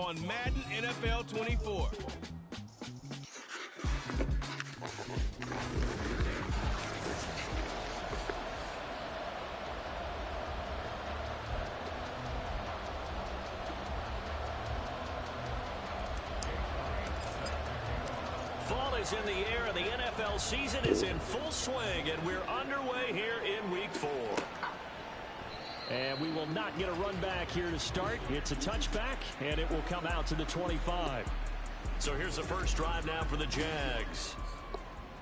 on Madden NFL 24. Fall is in the air, and the NFL season is in full swing, and we're underway here in Week 4. And we will not get a run back here to start. It's a touchback, and it will come out to the 25. So here's the first drive now for the Jags.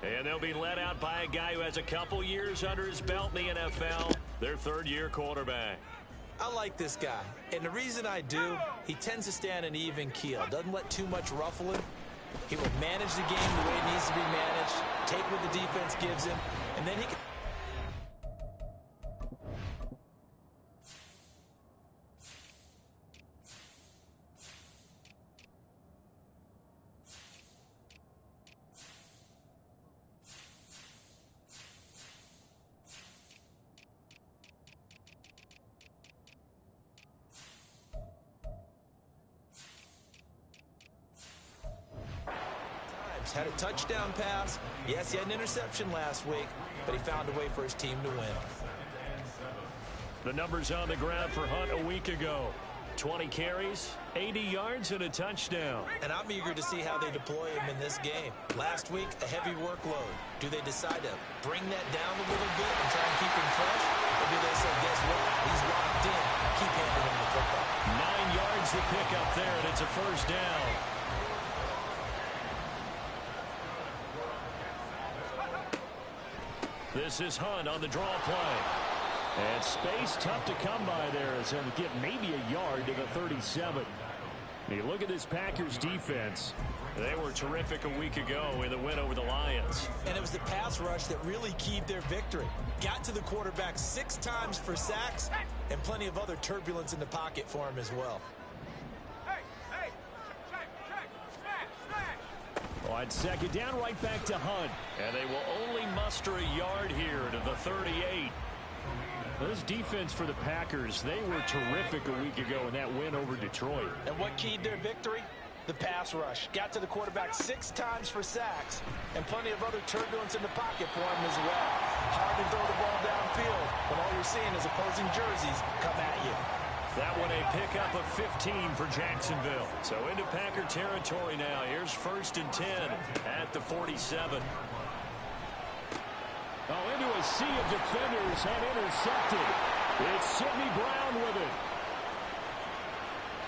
And they'll be led out by a guy who has a couple years under his belt in the NFL, their third-year quarterback. I like this guy, and the reason I do, he tends to stay on an even keel, doesn't let too much ruffle him. He will manage the game the way it needs to be managed, take what the defense gives him, and then he can... Had a touchdown pass. Yes, he had an interception last week, but he found a way for his team to win. The numbers on the ground for Hunt a week ago. 20 carries, 80 yards, and a touchdown. And I'm eager to see how they deploy him in this game. Last week, a heavy workload. Do they decide to bring that down a little bit and try and keep him fresh? Or do they say, guess what? He's locked in. Keep handing him the football. 9 yards to pick up there, and it's a first down. This is Hunt on the draw play. And space tough to come by there as he'll get maybe a yard to the 37. You look at this Packers defense. They were terrific a week ago in the win over the Lions. And it was the pass rush that really keyed their victory. Got to the quarterback 6 times for sacks and plenty of other turbulence in the pocket for him as well. On second down, right back to Hunt. And they will only muster a yard here to the 38. This defense for the Packers, they were terrific a week ago in that win over Detroit. And what keyed their victory? The pass rush. Got to the quarterback 6 times for sacks and plenty of other turbulence in the pocket for him as well. Hard to throw the ball downfield when all you're seeing is opposing jerseys come at you. That one a pickup of 15 for Jacksonville. So into Packer territory now. Here's 1st and 10 at the 47. Oh, into a sea of defenders and intercepted. It's Sidney Brown with it.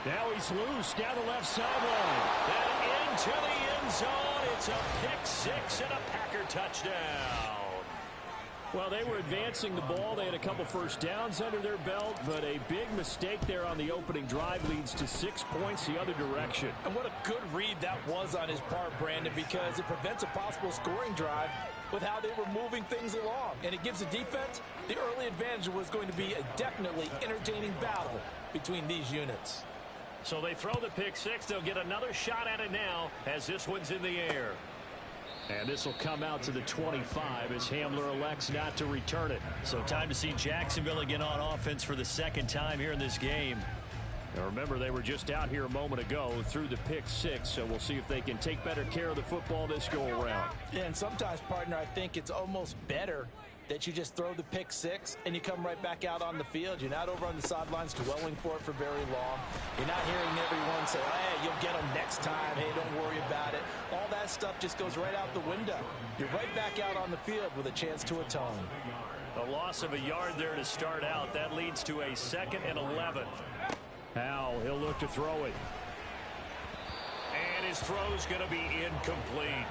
Now he's loose down the left sideline. And into the end zone. It's a pick 6 and a Packer touchdown. Well, they were advancing the ball. They had a couple first downs under their belt, but a big mistake there on the opening drive leads to 6 points the other direction. And what a good read that was on his part, Brandon, because it prevents a possible scoring drive with how they were moving things along. And it gives the defense the early advantage. Was going to be a definitely entertaining battle between these units. So they throw the pick 6. They'll get another shot at it now as this one's in the air. And this will come out to the 25 as Hamler elects not to return it. So time to see Jacksonville again on offense for the second time here in this game. Now remember, they were just out here a moment ago through the pick 6, so we'll see if they can take better care of the football this go-around. Yeah, and sometimes, partner, I think it's almost better that you just throw the pick 6 and you come right back out on the field. You're not over on the sidelines dwelling for it for very long. You're not hearing everyone say, hey, you'll get them next time. Hey, don't worry about it. All that stuff just goes right out the window. You're right back out on the field with a chance to atone. A loss of a yard there to start out. That leads to a 2nd and 11. Howell, he'll look to throw it. And his throw's going to be incomplete.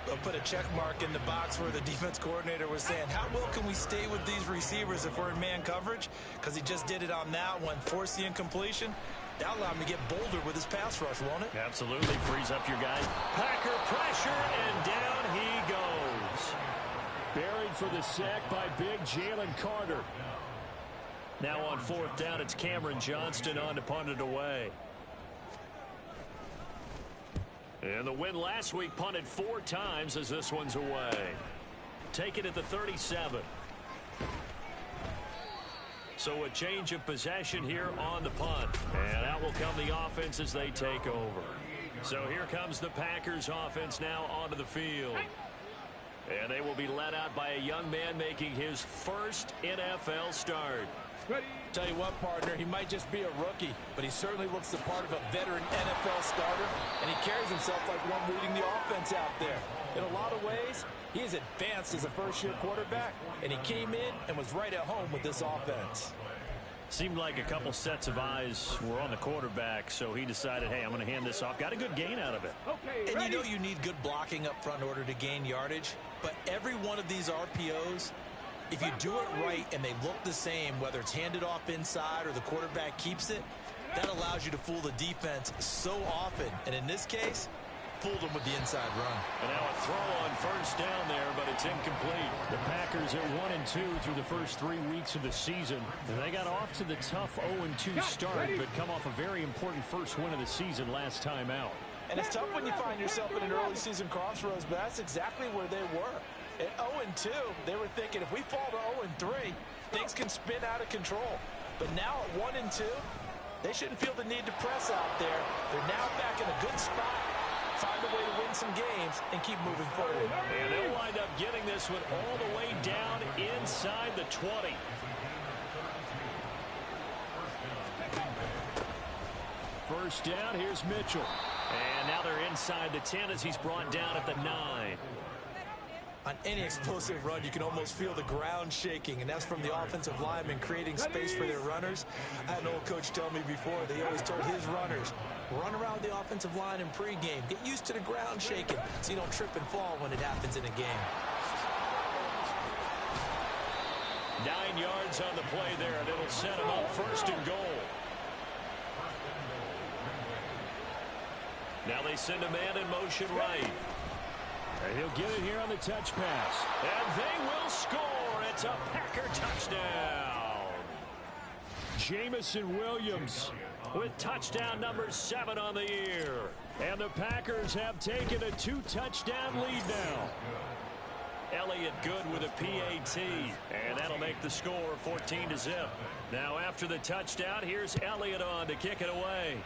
They'll put a check mark in the box where the defense coordinator was saying, how well can we stay with these receivers if we're in man coverage? Because he just did it on that one, forced the incompletion. That'll allow him to get bolder with his pass rush, won't it? Absolutely. Frees up your guys. Packer pressure, and down he goes. Buried for the sack by big Jalen Carter. Now on 4th down, it's Cameron Johnston on to punt it away. And the win last week punted 4 times as this one's away. Take it at the 37. So a change of possession here on the punt. And out will come the offense as they take over. So here comes the Packers offense now onto the field. And they will be led out by a young man making his first NFL start. Tell you what, partner, he might just be a rookie, but he certainly looks the part of a veteran NFL starter, and he carries himself like one leading the offense out there. In a lot of ways, he is advanced as a first-year quarterback, and he came in and was right at home with this offense. Seemed like a couple sets of eyes were on the quarterback, so he decided, hey, I'm going to hand this off. Got a good gain out of it. Okay, and you know you need good blocking up front in order to gain yardage, but every one of these RPOs, if you do it right and they look the same, whether it's handed off inside or the quarterback keeps it, that allows you to fool the defense so often. And in this case, fooled them with the inside run. And now a throw on first down there, but it's incomplete. The Packers are 1-2 through the first 3 weeks of the season. And they got off to the tough 0-2 start, but come off a very important first win of the season last time out. And it's tough when you find yourself in an early season crossroads, but that's exactly where they were. At 0-2, they were thinking if we fall to 0-3, things can spin out of control. But now at 1-2, they shouldn't feel the need to press out there. They're now back in a good spot, find a way to win some games, and keep moving forward. And they'll wind up getting this one all the way down inside the 20. First down, here's Mitchell. And now they're inside the 10 as he's brought down at the 9. On any explosive run, you can almost feel the ground shaking, and that's from the offensive linemen creating space for their runners. I had an old coach tell me before, they always told his runners, run around the offensive line in pregame. Get used to the ground shaking so you don't trip and fall when it happens in a game. 9 yards on the play there, and it'll set him up first and goal. Now they send a man in motion right. And he'll get it here on the touch pass. And they will score. It's a Packer touchdown. Jamison Williams with touchdown number 7 on the year. And the Packers have taken a 2-touchdown lead now. Elliott good with a PAT. And that'll make the score 14-0. Now after the touchdown, here's Elliott on to kick it away.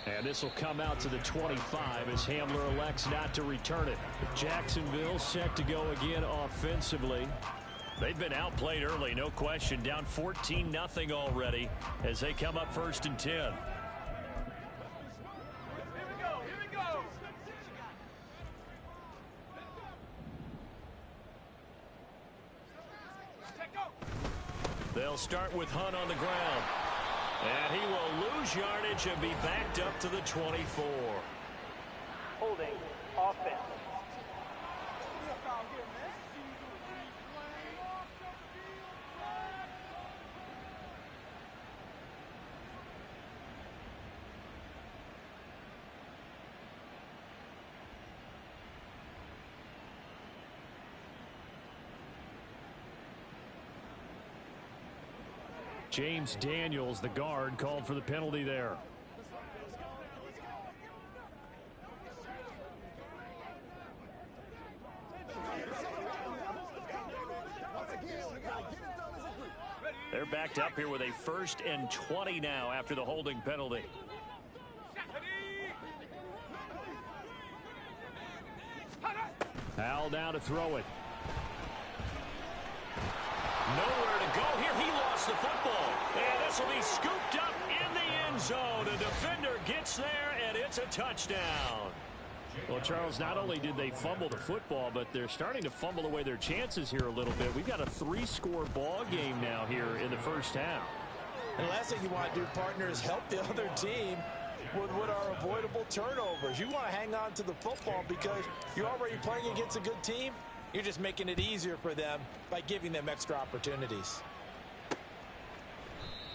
And this will come out to the 25 as Hamler elects not to return it. Jacksonville set to go again offensively. They've been outplayed early, no question. Down 14-0 already as they come up first and 10. Here we go. They'll start with Hunt on the ground. And he will lose yardage and be backed up to the 24. Holding offense. James Daniels, the guard, called for the penalty there. They're backed up here with a 1st and 20 now after the holding penalty. Howell now to throw it. Nowhere to go here. He lost the football. And this will be scooped up in the end zone. The defender gets there, and it's a touchdown. Well, Charles, not only did they fumble the football, but they're starting to fumble away their chances here a little bit. We've got a 3-score ball game now here in the first half. And the last thing you want to do, partner, is help the other team with what are avoidable turnovers. You want to hang on to the football because you're already playing against a good team. You're just making it easier for them by giving them extra opportunities.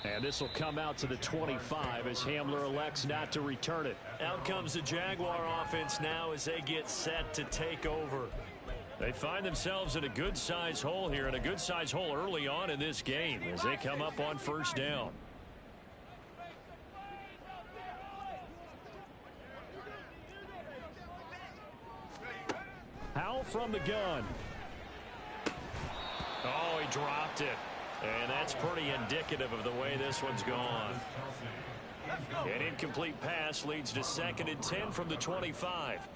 And this will come out to the 25 as Hamler elects not to return it. Out comes the Jaguar offense now as they get set to take over. They find themselves in a good-sized hole here, and a good-sized hole early on in this game as they come up on first down. Howell from the gun. Oh, he dropped it. And that's pretty indicative of the way this one's gone. An incomplete pass leads to 2nd and 10 from the 25.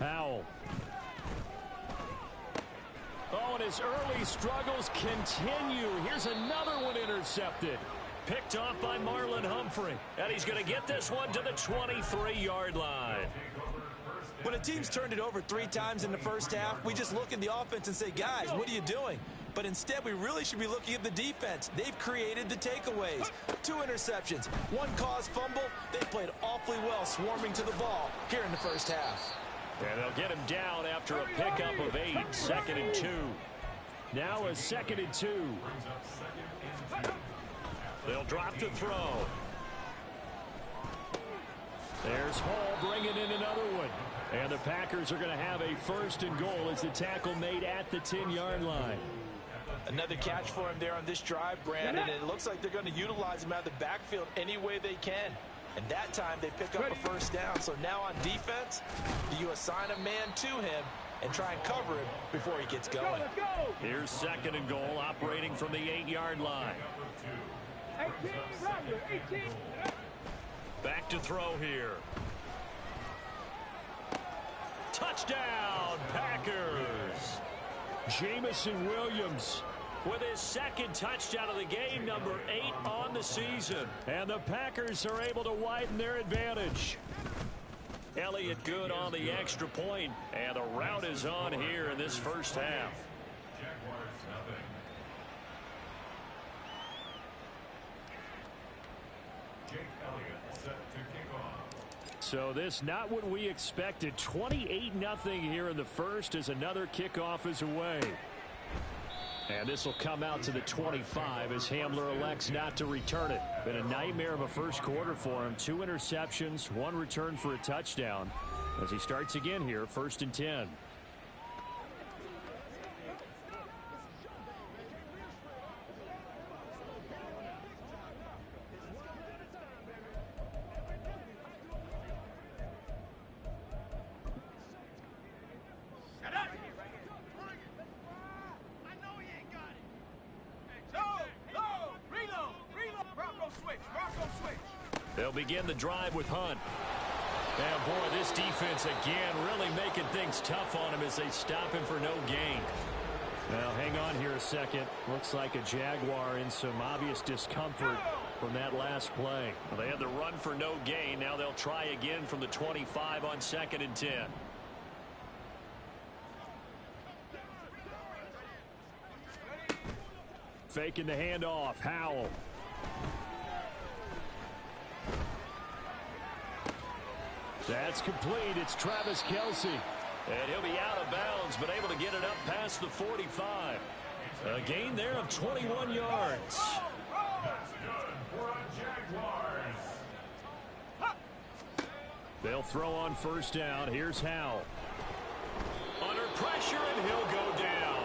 Powell. Oh, and his early struggles continue. Here's another one intercepted. Picked off by Marlon Humphrey. And he's going to get this one to the 23-yard line. When a team's turned it over 3 times in the first half, we just look at the offense and say, guys, what are you doing? But instead, we really should be looking at the defense. They've created the takeaways. 2 interceptions, 1 caused fumble. They played awfully well swarming to the ball here in the first half. And they'll get him down after a pickup of 8, 2nd and 2. Now a 2nd and 2. They'll drop the throw. There's Hall bringing in another one. And the Packers are going to have a 1st and goal as the tackle made at the 10-yard line. Another catch for him there on this drive, Brandon, and it looks like they're going to utilize him out of the backfield any way they can. And that time they pick up a 1st down. So now on defense, do you assign a man to him and try and cover him before he gets going? Here's 2nd and goal operating from the 8-yard line. 18. Back to throw here. Touchdown, Packers. Jamison Williams with his 2nd touchdown of the game, number 8 on the season. And the Packers are able to widen their advantage. Elliott good on the extra point, and the rout is on here in this first half. So this not what we expected. 28-0 here in the first as another kickoff is away. And this will come out to the 25 as Hamler elects not to return it. Been a nightmare of a first quarter for him. 2 interceptions, 1 return for a touchdown. As he starts again here, 1st and 10. They'll begin the drive with Hunt. And boy, this defense again really making things tough on him as they stop him for no gain. Now hang on here a second. Looks like a Jaguar in some obvious discomfort from that last play. Well, they had the run for no gain. Now they'll try again from the 25 on 2nd and 10. Faking the handoff. Howell. That's complete. It's Travis Kelce. And he'll be out of bounds, but able to get it up past the 45. A gain there of 21 yards. That's good for a Jaguars. They'll throw on 1st down. Here's Howell. Under pressure, and he'll go down.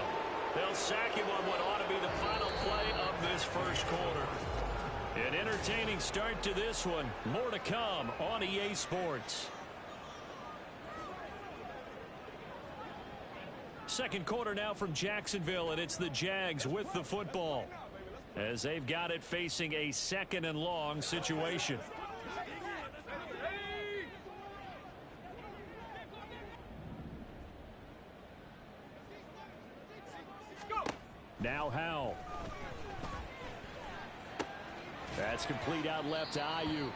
They'll sack him on what ought to be the final play of this first quarter. An entertaining start to this one. More to come on EA Sports. Second quarter now from Jacksonville, and it's the Jags with the football as they've got it facing a 2nd and long situation. Now Howell. That's complete out left to Ayuk.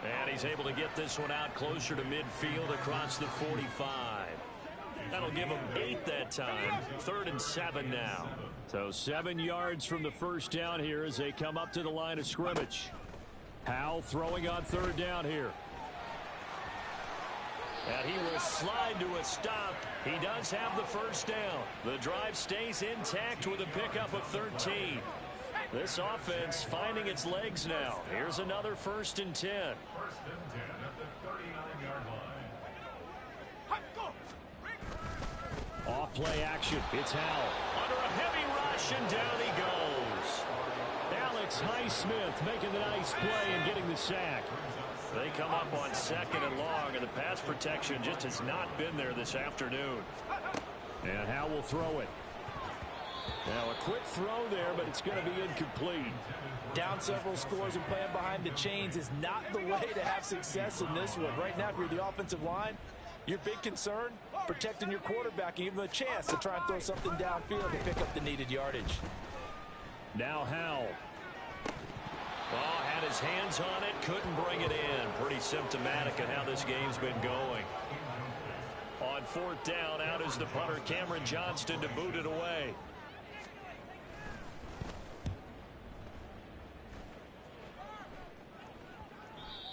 And he's able to get this one out closer to midfield across the 45. That'll give him 8 that time. 3rd and 7 now. So 7 yards from the 1st down here as they come up to the line of scrimmage. Howell throwing on 3rd down here. And he will slide to a stop. He does have the 1st down. The drive stays intact with a pickup of 13. This offense finding its legs now. Here's another 1st and 10. 1st and 10 at the 39-yard line. Off play action. It's Howell. Under a heavy rush, and down he goes. Alex Highsmith making the nice play and getting the sack. They come up on 2nd and long, and the pass protection just has not been there this afternoon. And Howe will throw it. Now a quick throw there, but it's going to be incomplete. Down several scores and playing behind the chains is not the way to have success in this one. Right now, if you're the offensive line, your big concern, protecting your quarterback and give him a chance to try and throw something downfield to pick up the needed yardage. Now Howe. Oh, had his hands on it, couldn't bring it in. Pretty symptomatic of how this game's been going. On fourth down, out is the punter, Cameron Johnston, to boot it away.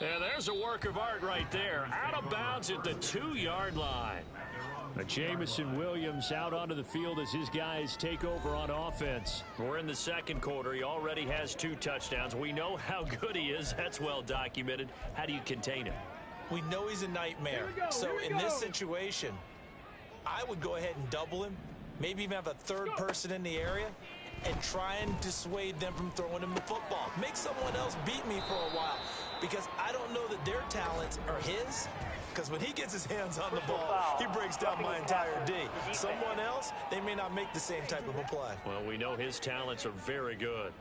And there's a work of art right there. Out of bounds at the 2-yard line. Jamison Williams out onto the field as his guys take over on offense. We're in the second quarter. He already has 2 touchdowns. We know how good he is. That's well documented. How do you contain him? We know he's a nightmare. So in this situation, I would go ahead and double him, maybe even have a third person in the area, and try and dissuade them from throwing him the football. Make someone else beat me for a while, because I don't know that their talents are his. Because when he gets his hands on the ball, he breaks down my entire D. Someone else, they may not make the same type of a play. Well, we know his talents are very good.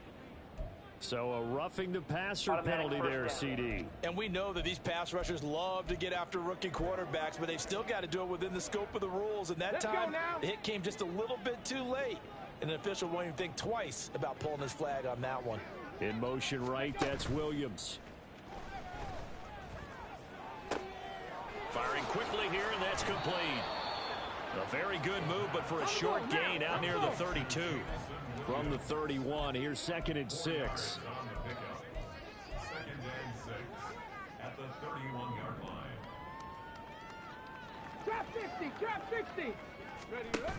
So a roughing the passer penalty there, CD. And we know that these pass rushers love to get after rookie quarterbacks, but they've still got to do it within the scope of the rules. And that time, the hit came just a little bit too late. And an official won't even think twice about pulling his flag on that one. In motion right, that's Williams. Firing quickly here, and that's complete. A very good move, but for a short gain out near the 32. From the 31, here's 2nd and 6. Second and 6 at the 31-yard line. Trap 60, trap 60. Ready?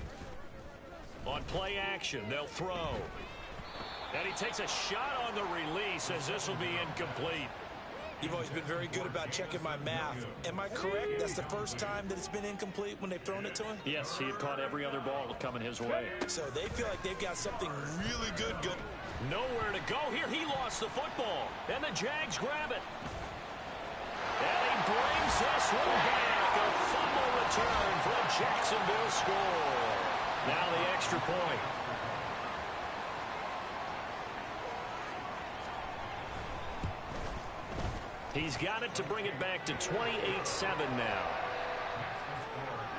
On play action, they'll throw. And he takes a shot on the release as this will be incomplete. You've always been very good about checking my math. Am I correct? That's the first time that it's been incomplete when they've thrown it to him? Yes, he had caught every other ball coming his way. So they feel like they've got something really good going. Nowhere to go here. He lost the football. And the Jags grab it. And he brings this one back. A fumble return for a Jacksonville score. Now the extra point. He's got it to bring it back to 28-7 now.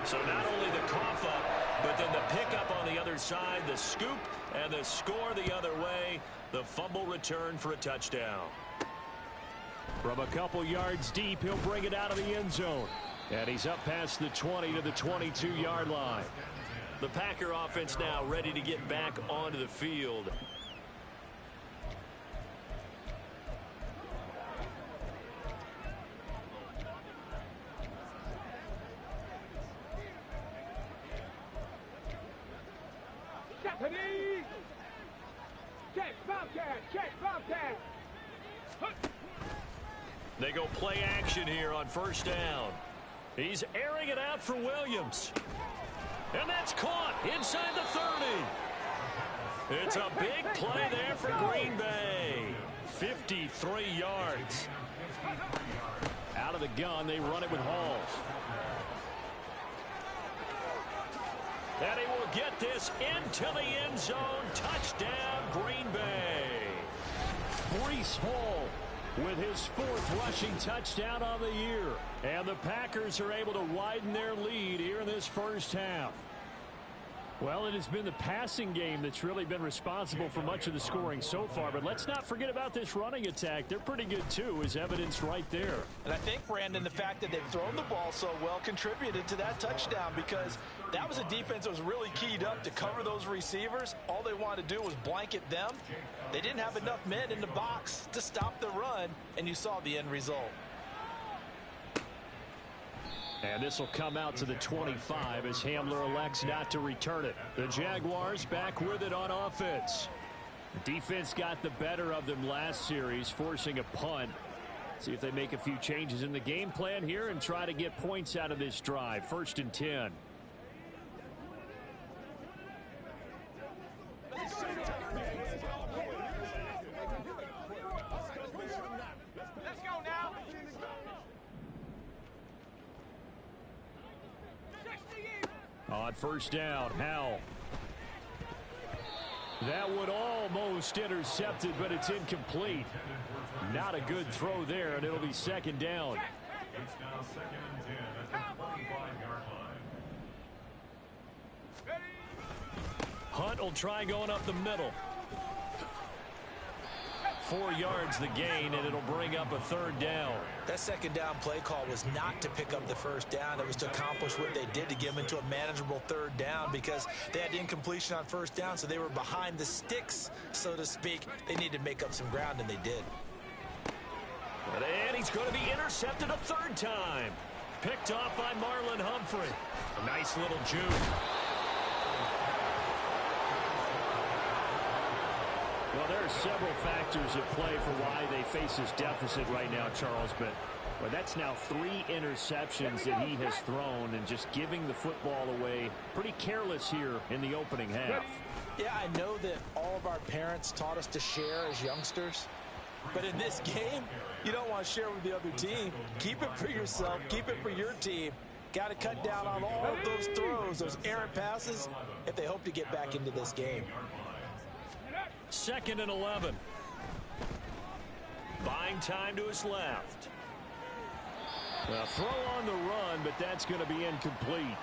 So not only the cough up, but then the pickup on the other side, the scoop, and the score the other way. The fumble return for a touchdown. From a couple yards deep, he'll bring it out of the end zone. And he's up past the 20 to the 22-yard line. The Packer offense now ready to get back onto the field. Check, Bobcat, check, Bobcat. They go play action here on first down. He's airing it out for Williams. And that's caught inside the 30. It's a big play there for Green Bay. 53 yards. Out of the gun, they run it with Hall. And he will get this into the end zone. Touchdown, Green Bay. Breece Hall with his 4th rushing touchdown on the year. And the Packers are able to widen their lead here in this first half. Well, it has been the passing game that's really been responsible for much of the scoring so far. But let's not forget about this running attack. They're pretty good, too, as evidenced right there. And I think, Brandon, the fact that they've thrown the ball so well contributed to that touchdown, because that was a defense that was really keyed up to cover those receivers. All they wanted to do was blanket them. They didn't have enough men in the box to stop the run, and you saw the end result. And this will come out to the 25 as Hamler elects not to return it. The Jaguars back with it on offense. The defense got the better of them last series, forcing a punt. See if they make a few changes in the game plan here and try to get points out of this drive. 1st and 10. On first down, Howell. That would almost intercepted, but it's incomplete. Not a good throw there, and it'll be second down. It's now 2nd and 10 at the 25-yard line. Hunt will try going up the middle. 4 yards the gain, and it'll bring up a third down. That second down play call was not to pick up the first down. It was to accomplish what they did to get them into a manageable third down because they had incompletion on first down, so they were behind the sticks, so to speak. They needed to make up some ground, and they did. And he's going to be intercepted a third time. Picked off by Marlon Humphrey. A nice little juke. Well, there are several factors at play for why they face this deficit right now, Charles, but that's now 3 interceptions that he has thrown and just giving the football away pretty careless here in the opening half. Yeah, I know that all of our parents taught us to share as youngsters, but in this game, you don't want to share with the other team. Keep it for yourself. Keep it for your team. Got to cut down on all of those throws, those errant passes, if they hope to get back into this game. 2nd and 11. Buying time to his left. Well, throw on the run, but that's going to be incomplete.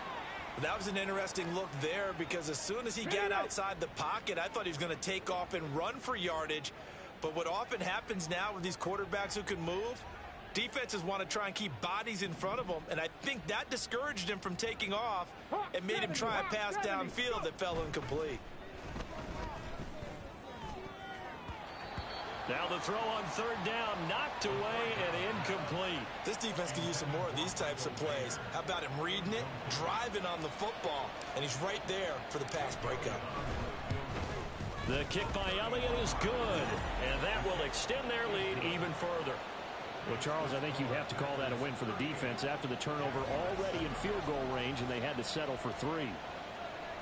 That was an interesting look there because as soon as he got outside the pocket, I thought he was going to take off and run for yardage. But what often happens now with these quarterbacks who can move, defenses want to try and keep bodies in front of them, and I think that discouraged him from taking off and made him try a pass downfield that fell incomplete. Now the throw on third down, knocked away and incomplete. This defense could use some more of these types of plays. How about him reading it, driving on the football, and he's right there for the pass breakup. The kick by Elliott is good, and that will extend their lead even further. Well, Charles, I think you'd have to call that a win for the defense after the turnover already in field goal range, and they had to settle for 3.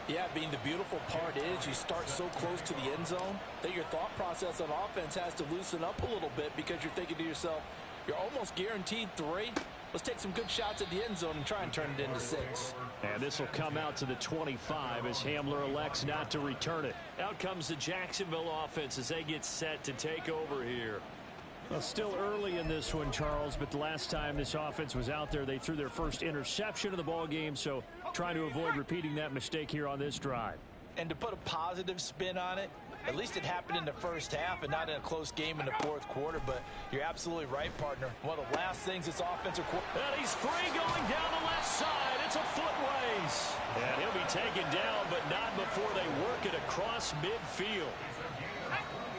Yeah, being the beautiful part is you start so close to the end zone that your thought process on offense has to loosen up a little bit because you're thinking to yourself, you're almost guaranteed 3. Let's take some good shots at the end zone and try and turn it into 6. And this will come out to the 25 as Hamler elects not to return it. Out comes the Jacksonville offense as they get set to take over here. Well, still early in this one, Charles, but the last time this offense was out there, they threw their first interception of the ball game, so trying to avoid repeating that mistake here on this drive. And to put a positive spin on it, at least it happened in the first half and not in a close game in the fourth quarter, but you're absolutely right, partner. One of the last things this offensive quarterback... And he's free going down the left side. It's a foot race. And he'll be taken down, but not before they work it across midfield.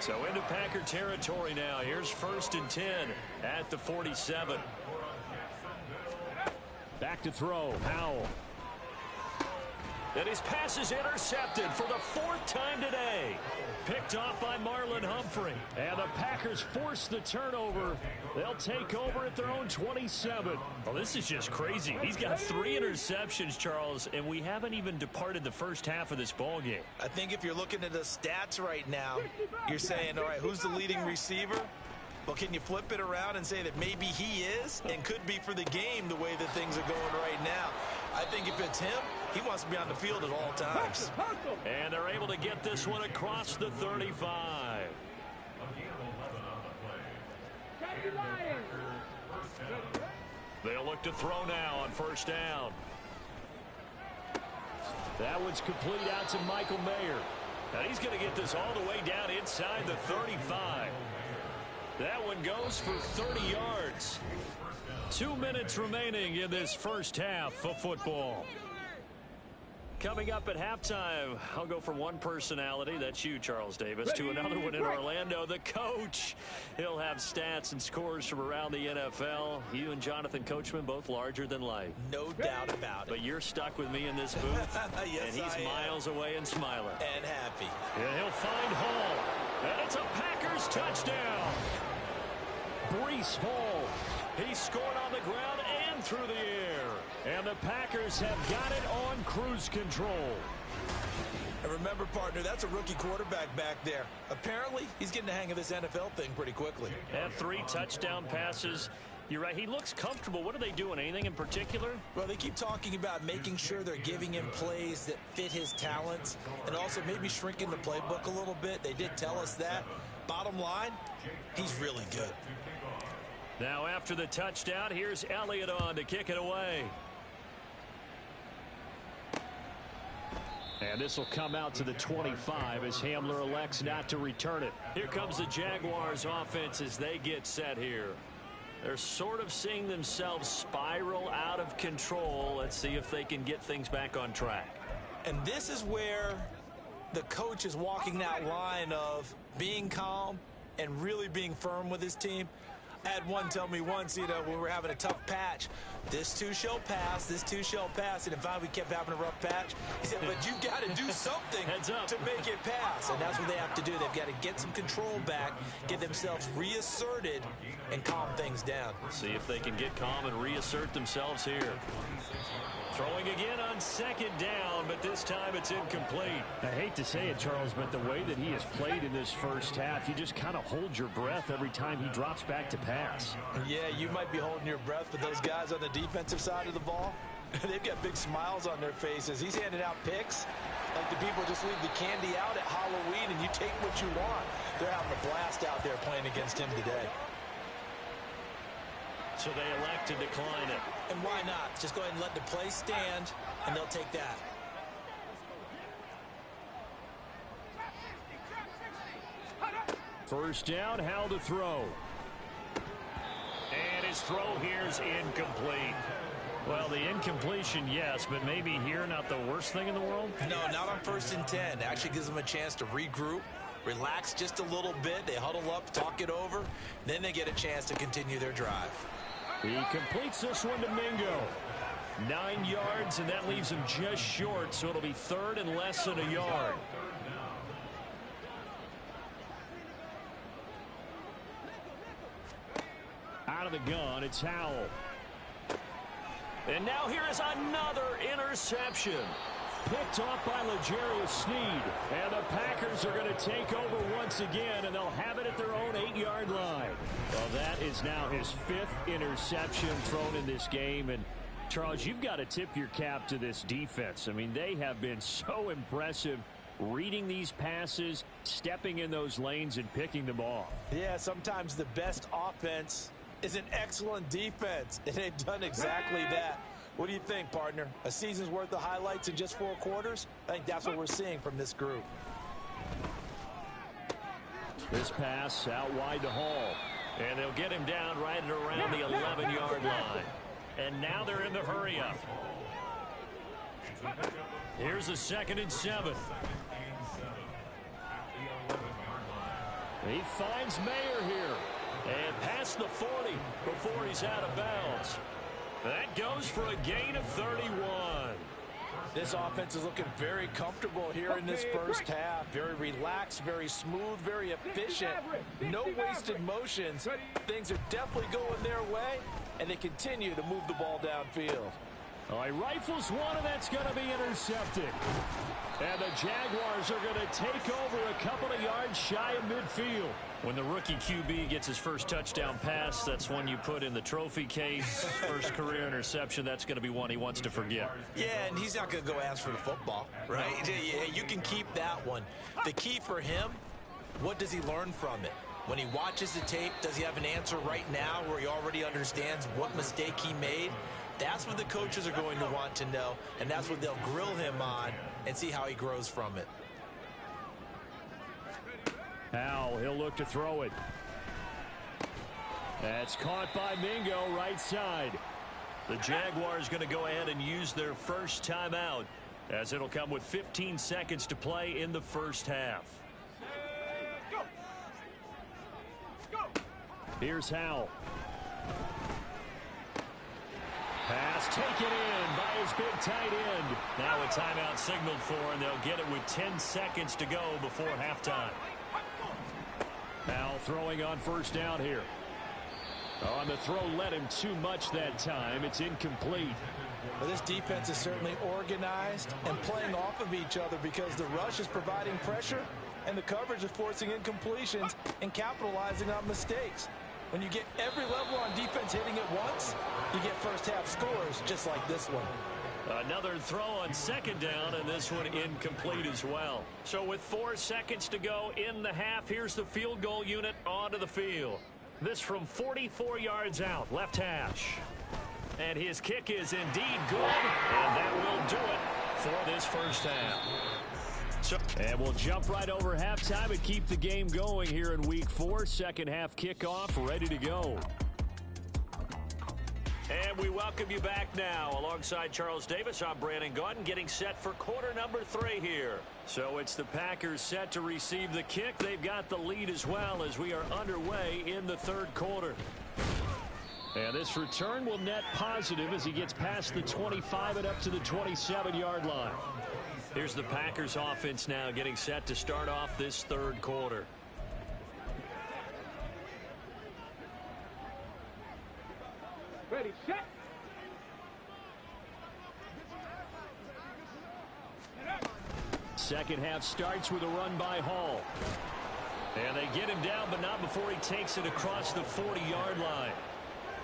So into Packer territory now. Here's 1st and 10 at the 47. Back to throw. Howell. And his pass is intercepted for the 4th time today. Picked off by Marlon Humphrey. And the Packers force the turnover. They'll take over at their own 27. Well, this is just crazy. He's got 3 interceptions, Charles, and we haven't even departed the first half of this ball game. I think if you're looking at the stats right now, you're saying, all right, who's the leading receiver? Well, can you flip it around and say that maybe he is and could be for the game the way that things are going right now? I think if it's him, he wants to be on the field at all times. And they're able to get this one across the 35. They'll look to throw now on first down. That one's complete out to Michael Mayer. Now he's going to get this all the way down inside the 35. That one goes for 30 yards. 2 minutes remaining in this first half of football. Coming up at halftime, I'll go from one personality, that's you, Charles Davis, to another one in Orlando, the coach. He'll have stats and scores from around the NFL. You and Jonathan Coachman, both larger than life. No doubt about it. But you're stuck with me in this booth, yes, and he's miles away and smiling. And happy. And he'll find Hall, and it's a Packers touchdown. Breece Hall, he scored on the ground and through the air. And the Packers have got it on cruise control. And remember, partner, that's a rookie quarterback back there. Apparently, he's getting the hang of this NFL thing pretty quickly. And 3 touchdown passes You're right. He looks comfortable. What are they doing? Anything in particular? Well, they keep talking about making sure they're giving him plays that fit his talents and also maybe shrinking the playbook a little bit. They did tell us that. Bottom line, he's really good. Now after the touchdown, here's Elliott on to kick it away. And this will come out to the 25 as Hamler elects not to return it. Here comes the Jaguars offense as they get set here. They're sort of seeing themselves spiral out of control. Let's see if they can get things back on track. And this is where the coach is walking that line of being calm and really being firm with his team. I had one tell me once, when we were having a tough patch, this too shall pass, this too shall pass. And finally we kept having a rough patch. He said, but you got to do something to make it pass. And that's what they have to do. They've got to get some control back, get themselves reasserted, and calm things down. See if they can get calm and reassert themselves here. Throwing again on second down, but this time it's incomplete. I hate to say it, Charles, but the way that he has played in this first half, you just kind of hold your breath every time he drops back to pass. Yeah, you might be holding your breath, but those guys on the defensive side of the ball, they've got big smiles on their faces. He's handing out picks like the people just leave the candy out at Halloween and you take what you want. They're having a blast out there playing against him today. So they elect to decline it. And why not? Just go ahead and let the play stand, and they'll take that. First down, Howell to throw. And his throw here's incomplete. Well, the incompletion, yes, but maybe here not the worst thing in the world? No, not on 1st and 10. Actually gives them a chance to regroup, relax just a little bit. They huddle up, talk it over. Then they get a chance to continue their drive. He completes this one to Mingo. 9 yards, and that leaves him just short, so it'll be third and less than a yard. Out of the gun, it's Howell. And now here is another interception. Picked off by L'Jarius Sneed. And the Packers are going to take over once again, and they'll have it at their own 8-yard line. Well, that is now his 5th interception thrown in this game. And, Charles, you've got to tip your cap to this defense. I mean, they have been so impressive reading these passes, stepping in those lanes, and picking them off. Yeah, sometimes the best offense is an excellent defense, and they've done exactly that. What do you think, partner? A season's worth of highlights in just 4 quarters? I think that's what we're seeing from this group. This pass out wide to Hall. And they'll get him down right at around the 11-yard line. And now they're in the hurry-up. Here's a 2nd and 7. He finds Mayer here. And past the 40 before he's out of bounds. That goes for a gain of 31. This offense is looking very comfortable here in this first half. Very relaxed, very smooth, very efficient. No wasted motions. Things are definitely going their way, and they continue to move the ball downfield. All right, rifles one, and that's going to be intercepted. And the Jaguars are going to take over a couple of yards shy of midfield. When the rookie QB gets his first touchdown pass, that's one you put in the trophy case. First career interception, that's going to be one he wants to forget. Yeah, and he's not going to go ask for the football, right? Yeah, you can keep that one. The key for him, what does he learn from it? When he watches the tape, does he have an answer right now where he already understands what mistake he made? That's what the coaches are going to want to know, and that's what they'll grill him on and see how he grows from it. Howell, he'll look to throw it. That's caught by Mingo, right side. The Jaguars going to go ahead and use their first timeout, as it'll come with 15 seconds to play in the first half. Here's Howell. Pass taken in by his big tight end. Now a timeout signaled for, and they'll get it with 10 seconds to go before halftime. Howell throwing on first down here. On the throw, led him too much that time. It's incomplete. Well, this defense is certainly organized and playing off of each other because the rush is providing pressure and the coverage is forcing incompletions and capitalizing on mistakes. When you get every level on defense hitting it once, you get first half scores just like this one. Another throw on second down, and this one incomplete as well. So with 4 seconds to go in the half, here's the field goal unit onto the field. This from 44 yards out, left hash. And his kick is indeed good, and that will do it for this first half. And we'll jump right over halftime and keep the game going here in Week 4. Second half kickoff, ready to go. And we welcome you back now. Alongside Charles Davis, I'm Brandon Gaudin, getting set for quarter number 3 here. So it's the Packers set to receive the kick. They've got the lead as well as we are underway in the third quarter. And this return will net positive as he gets past the 25 and up to the 27-yard line. Here's the Packers offense now getting set to start off this third quarter. Ready, set. Second half starts with a run by Hall. And they get him down, but not before he takes it across the 40-yard line.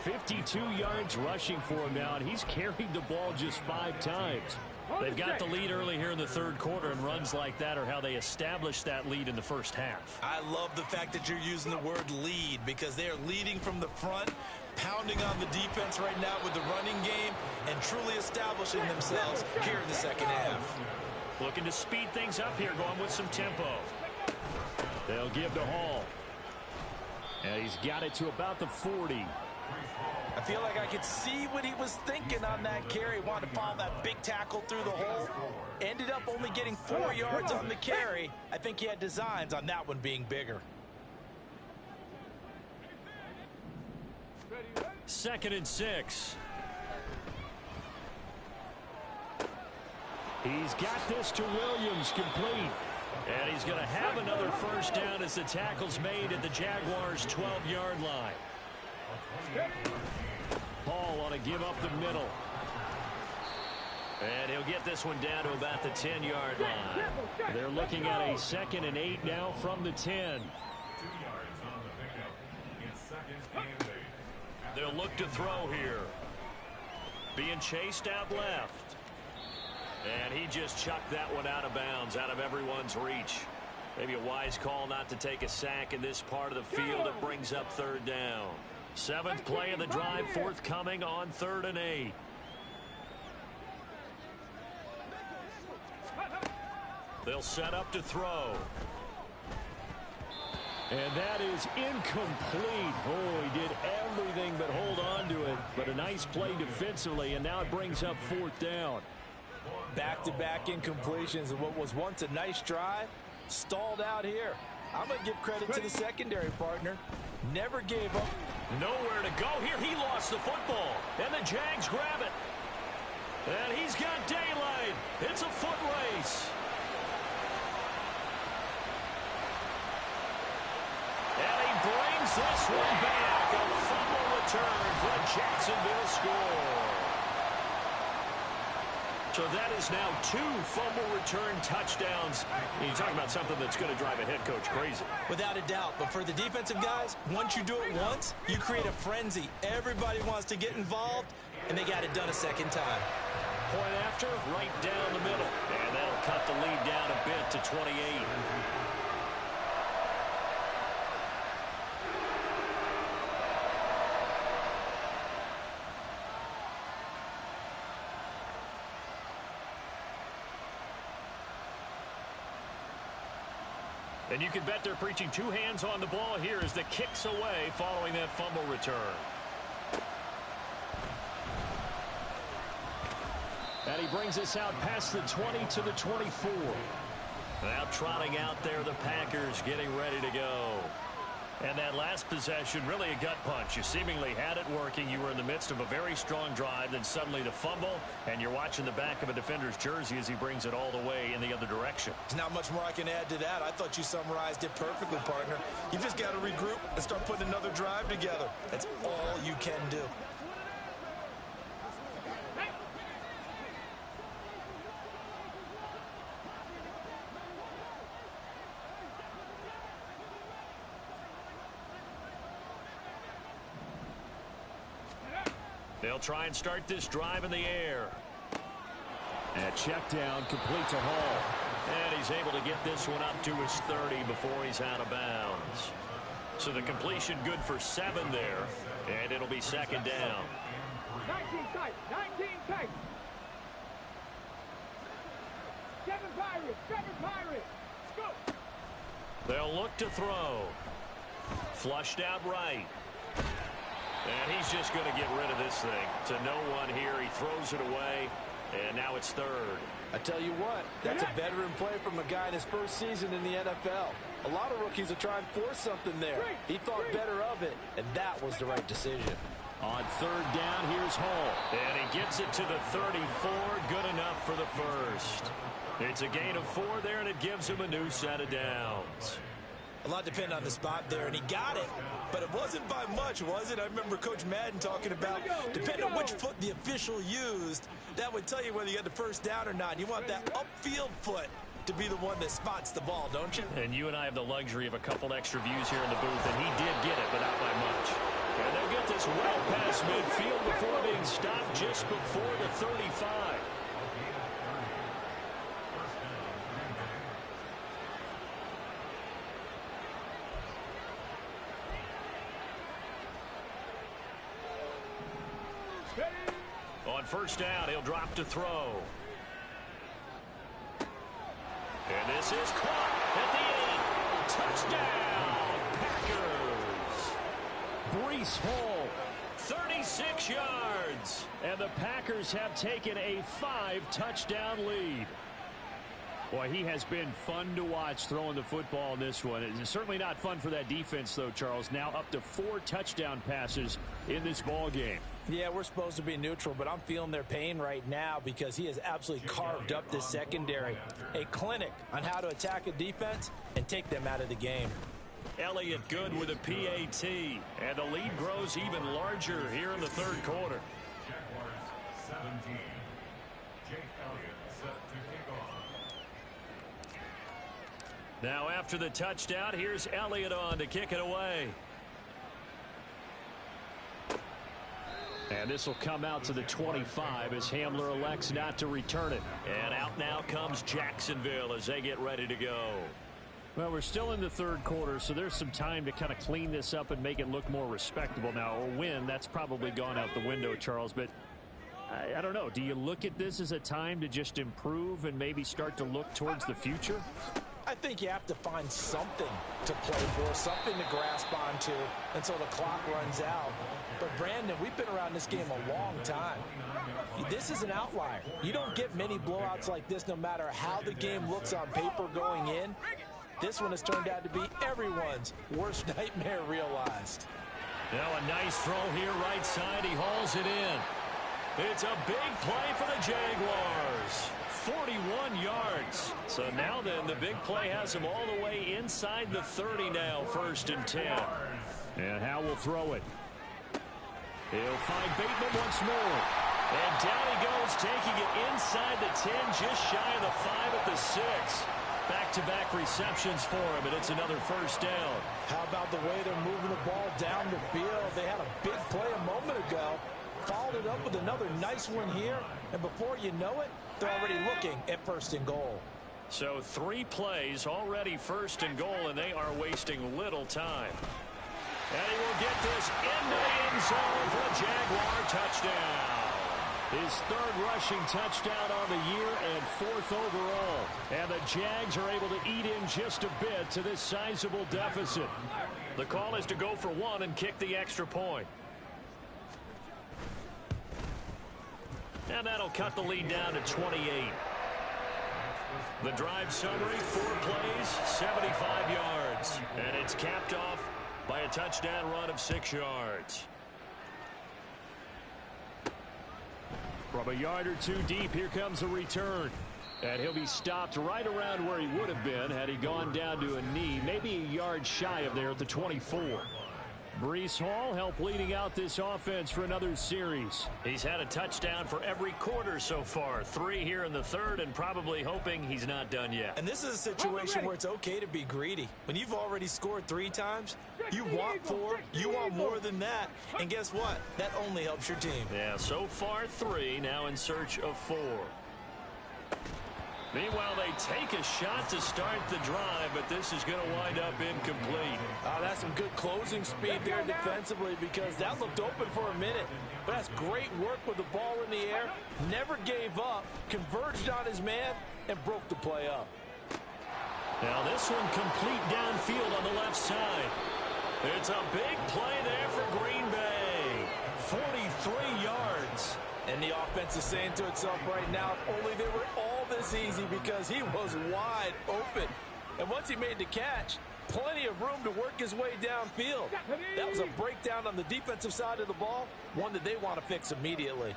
52 yards rushing for him now, and he's carried the ball just 5 times. They've got the lead early here in the third quarter, and runs like that are how they establish that lead in the first half. I love the fact that you're using the word lead because they're leading from the front, pounding on the defense right now with the running game, and truly establishing themselves here in the second half. Looking to speed things up here, going with some tempo. They'll give to Hall. And he's got it to about the 40. I feel like I could see what he was thinking on that carry. Wanted to follow that big tackle through the hole. Ended up only getting 4 yards on the carry. I think he had designs on that one being bigger. Second and 6. He's got this to Williams, complete. And he's going to have another first down as the tackle's made at the Jaguars' 12-yard line. Hall want to give up the middle. And he'll get this one down to about the 10-yard line. They're looking at a 2nd and 8 now from the 10. 2 yards on the pickup. It's 2nd and 8. They'll look to throw here. Being chased out left. And he just chucked that one out of bounds, out of everyone's reach. Maybe a wise call not to take a sack in this part of the field. It brings up third down. 7th play of the drive, forthcoming on 3rd and 8. They'll set up to throw. And that is incomplete. Oh, he did everything but hold on to it. But a nice play defensively, and now it brings up 4th down. Back-to-back incompletions of what was once a nice drive, stalled out here. I'm going to give credit to the secondary partner. Never gave up. Nowhere to go here. He lost the football. And the Jags grab it. And he's got daylight. It's a foot race. And he brings this one back. A fumble return for a Jacksonville score. So that is now 2 fumble return touchdowns. You're talking about something that's going to drive a head coach crazy. Without a doubt. But for the defensive guys, once you do it once, you create a frenzy. Everybody wants to get involved, and they got it done a second time. Point after, right down the middle. And that'll cut the lead down a bit to 28. And you can bet they're preaching 2 hands on the ball here as the kick's away following that fumble return. And he brings us out past the 20 to the 24. Now trotting out there, the Packers getting ready to go. And that last possession, really a gut punch. You seemingly had it working. You were in the midst of a very strong drive, then suddenly the fumble, and you're watching the back of a defender's jersey as he brings it all the way in the other direction. There's not much more I can add to that. I thought you summarized it perfectly, partner. You just got to regroup and start putting another drive together. That's all you can do. They'll try and start this drive in the air. And check down, complete to Hall. And he's able to get this one up to his 30 before he's out of bounds. So the completion good for 7 there, and it'll be second down. 19 tight, 19 tight. 7 Pirates, 7 Pirates. Go. They'll look to throw. Flushed out right. And he's just going to get rid of this thing. To no one here. He throws it away, and now it's third. I tell you what, that's a veteran play from a guy in his first season in the NFL. A lot of rookies are trying to force something there. He thought better of it, and that was the right decision. On third down, here's Hall. And he gets it to the 34. Good enough for the first. It's a gain of 4 there, and it gives him a new set of downs. A lot depended on the spot there, and he got it, but it wasn't by much, was it? I remember Coach Madden talking about, depending on which foot the official used, that would tell you whether you got the first down or not. You want that upfield foot to be the one that spots the ball, don't you? And you and I have the luxury of a couple extra views here in the booth, and he did get it, but not by much. And they'll get this well past midfield before being stopped just before the 35. On first down, he'll drop to throw. And this is caught at the 8. Touchdown, Packers. Breece Hall. 36 yards. And the Packers have taken a 5-touchdown lead. Boy, he has been fun to watch throwing the football in this one. It's certainly not fun for that defense, though, Charles. Now up to 4 touchdown passes in this ball game. Yeah, we're supposed to be neutral, but I'm feeling their pain right now because he has absolutely carved up this secondary. A clinic on how to attack a defense and take them out of the game. Elliott good with a PAT, and the lead grows even larger here in the third quarter. Jaguars 17. Jake Elliott set to kick off. Now after the touchdown, here's Elliott on to kick it away. And this will come out to the 25 as Hamler elects not to return it. And out now comes Jacksonville as they get ready to go. Well, we're still in the third quarter, so there's some time to kind of clean this up and make it look more respectable. Now, a win, that's probably gone out the window, Charles, but I don't know. Do you look at this as a time to just improve and maybe start to look towards the future? I think you have to find something to play for, something to grasp onto until the clock runs out. But, Brandon, we've been around this game a long time. This is an outlier. You don't get many blowouts like this no matter how the game looks on paper going in. This one has turned out to be everyone's worst nightmare realized. Now a nice throw here right side. He hauls it in. It's a big play for the Jaguars. 41 yards. So now then, the big play has him all the way inside the 30 now, 1st and 10. And Howe will throw it. He'll find Bateman once more. And down he goes, taking it inside the 10, just shy of the 5 at the 6. Back-to-back receptions for him, and it's another 1st down. How about the way they're moving the ball down the field? They had a big play a moment ago. Followed it up with another nice one here. And before you know it, they're already looking at 1st and goal. So 3 plays, already 1st and goal, and they are wasting little time. And he will get this into the end zone for a Jaguar touchdown. His 3rd rushing touchdown on the year and 4th overall. And the Jags are able to eat in just a bit to this sizable deficit. The call is to go for 1 and kick the extra point. And that'll cut the lead down to 28. The drive summary, 4 plays, 75 yards. And it's capped off by a touchdown run of 6 yards. From a yard or 2 deep, here comes a return. And he'll be stopped right around where he would have been had he gone down to a knee, maybe a yard shy of there at the 24. Breece Hall helped leading out this offense for another series. He's had a touchdown for every quarter so far. 3 here in the third, and probably hoping he's not done yet. And this is a situation where it's okay to be greedy. When you've already scored 3 times, you want 4, you want more than that. And guess what? That only helps your team. Yeah, so far 3, now in search of 4. Meanwhile, they take a shot to start the drive, but this is going to wind up incomplete. That's some good closing speed there defensively, because that looked open for a minute. But that's great work with the ball in the air. Never gave up, converged on his man, and broke the play up. Now this one complete downfield on the left side. It's a big play there for Green Bay. 43 yards. And the offense is saying to itself right now, if only they were all this easy, because he was wide open. And once he made the catch, plenty of room to work his way downfield. That was a breakdown on the defensive side of the ball, one that they want to fix immediately.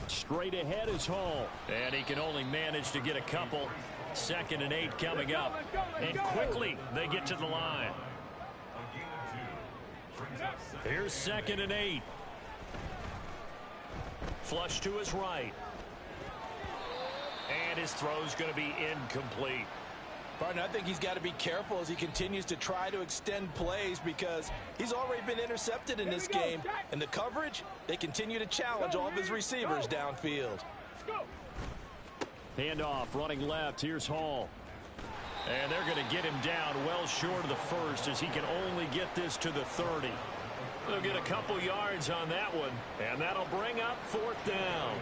Straight ahead is Hall. And he can only manage to get a couple. 2nd and 8 coming up. And quickly they get to the line. Here's 2nd and 8. Flush to his right. And his throw's going to be incomplete. Partner, I think he's got to be careful as he continues to try to extend plays, because he's already been intercepted in this game. And the coverage, they continue to challenge all of his receivers downfield. Handoff, running left. Here's Hall. And they're going to get him down well short of the first, as he can only get this to the 30. They'll get a couple yards on that one, and that'll bring up 4th down.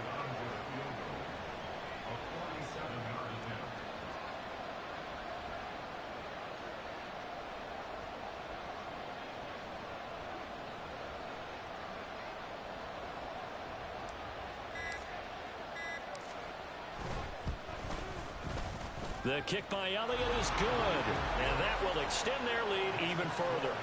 The kick by Elliott is good, and that will extend their lead even further.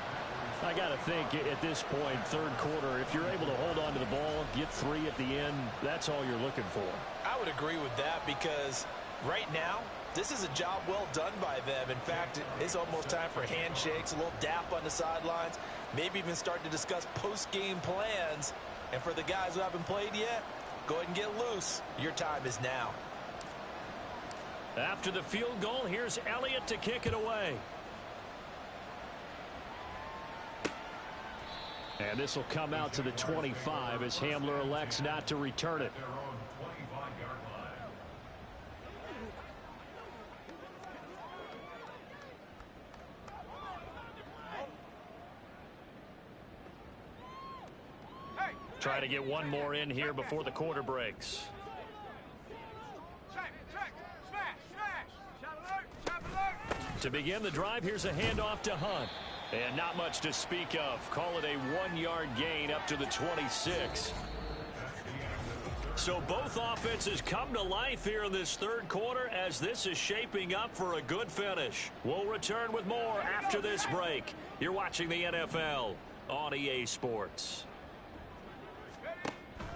I got to think at this point, 3rd quarter, if you're able to hold on to the ball, get 3 at the end, that's all you're looking for. I would agree with that, because right now, this is a job well done by them. In fact, it's almost time for handshakes, a little dap on the sidelines, maybe even start to discuss post-game plans. And for the guys who haven't played yet, go ahead and get loose. Your time is now. After the field goal, here's Elliott to kick it away. And this will come out to the 25 as Hamler elects not to return it. Try to get one more in here before the quarter breaks. To begin the drive, here's a handoff to Hunt. And not much to speak of. Call it a 1-yard gain up to the 26. So both offenses come to life here in this 3rd quarter, as this is shaping up for a good finish. We'll return with more after this break. You're watching the NFL on EA Sports.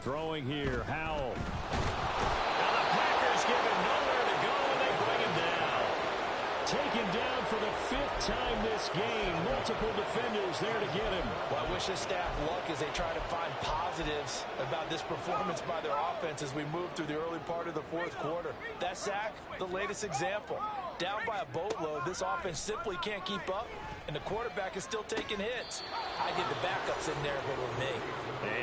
Throwing here, Howell. And the Packers give him nowhere to go, and they bring him down. Taken down for the 5th time this game. Multiple defenders there to get him. Well, I wish the staff luck as they try to find positives about this performance by their offense as we move through the early part of the 4th quarter. That sack, the latest example. Down by a boatload, this offense simply can't keep up, and the quarterback is still taking hits. I get the backups in there if it were me.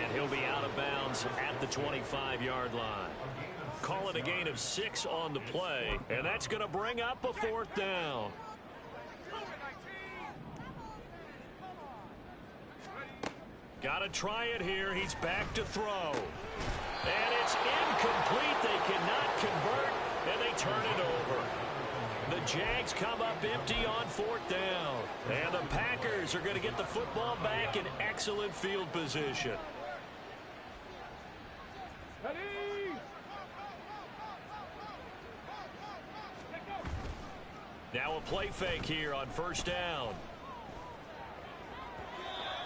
And he'll be out of bounds at the 25-yard line. Call it a gain of 6 on the play, and that's going to bring up a 4th down. Got to try it here. He's back to throw. And it's incomplete. They cannot convert, and they turn it over. The Jags come up empty on 4th down. And the Packers are going to get the football back in excellent field position. Now a play fake here on 1st down.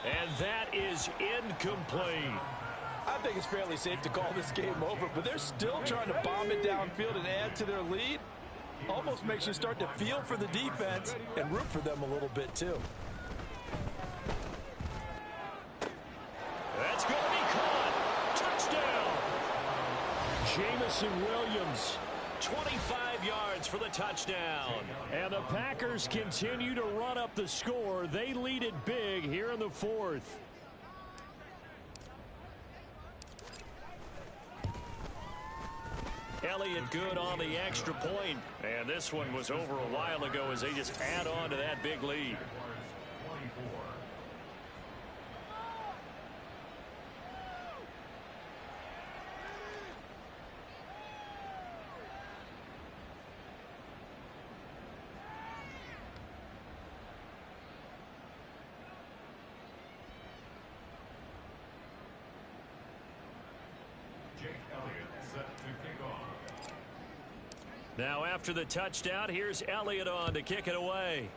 And that is incomplete. I think it's fairly safe to call this game over, but they're still trying to bomb it downfield and add to their lead. Almost makes you start to feel for the defense and root for them a little bit too. That's going to be caught. Touchdown. Jamison Williams. 25 yards for the touchdown. And the Packers continue to run up the score. They lead it big here in the fourth. Elliott good on the extra point. And this one was over a while ago as they just add on to that big lead. Now after the touchdown, here's Elliott on to kick it away.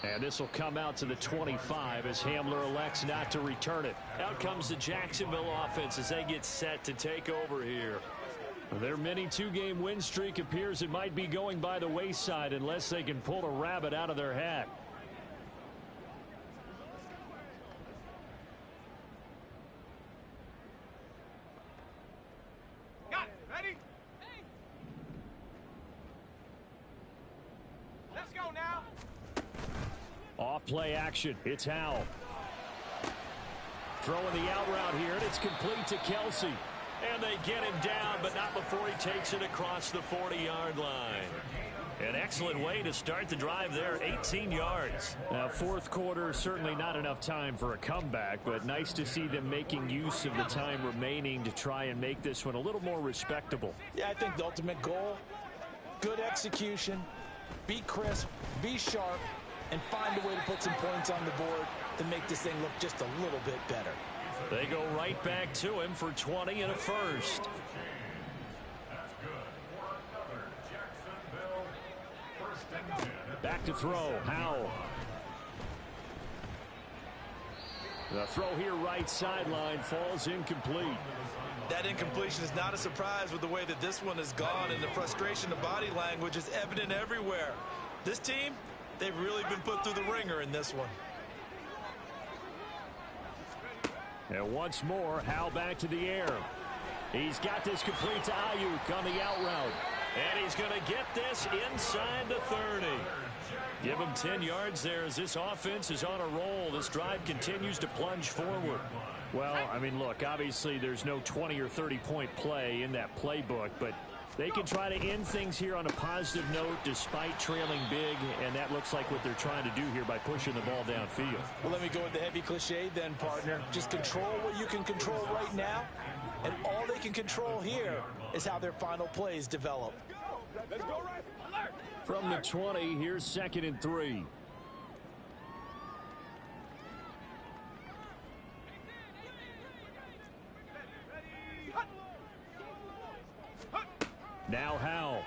And this will come out to the 25 as Hamler elects not to return it. Out comes the Jacksonville offense as they get set to take over here. Their mini two-game win streak appears it might be going by the wayside unless they can pull a rabbit out of their hat. Off play action. It's Howell. Throwing the out route here, and it's complete to Kelsey. And they get him down, but not before he takes it across the 40-yard line. An excellent way to start the drive there, 18 yards. Now, fourth quarter, certainly not enough time for a comeback, but nice to see them making use of the time remaining to try and make this one a little more respectable. Yeah, I think the ultimate goal, good execution, be crisp, be sharp, and find a way to put some points on the board to make this thing look just a little bit better. They go right back to him for 20 and a first. Back to throw. Howell. The throw here right sideline falls incomplete. That incompletion is not a surprise with the way that this one has gone, and the frustration of body language is evident everywhere. This team, they've really been put through the ringer in this one. And once more, Howell back to the air. He's got this complete to Ayuk on the out route. And he's going to get this inside the 30. Give him 10 yards there as this offense is on a roll. This drive continues to plunge forward. Well, I mean, look, obviously there's no 20 or 30-point play in that playbook, but they can try to end things here on a positive note despite trailing big, and that looks like what they're trying to do here by pushing the ball downfield. Well, let me go with the heavy cliche then, partner. Just control what you can control right now, and all they can control here is how their final plays develop. Let's go right. Alert. From the 20, here's 2nd and 3. Now Howell.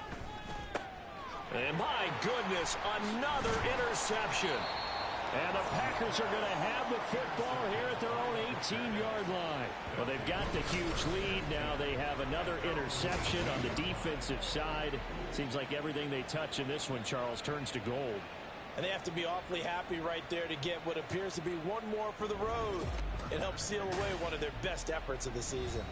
And my goodness, another interception. And the Packers are going to have the football here at their own 18-yard line. Well, they've got the huge lead. Now they have another interception on the defensive side. Seems like everything they touch in this one, Charles, turns to gold. And they have to be awfully happy right there to get what appears to be one more for the road. It helps seal away one of their best efforts of the season.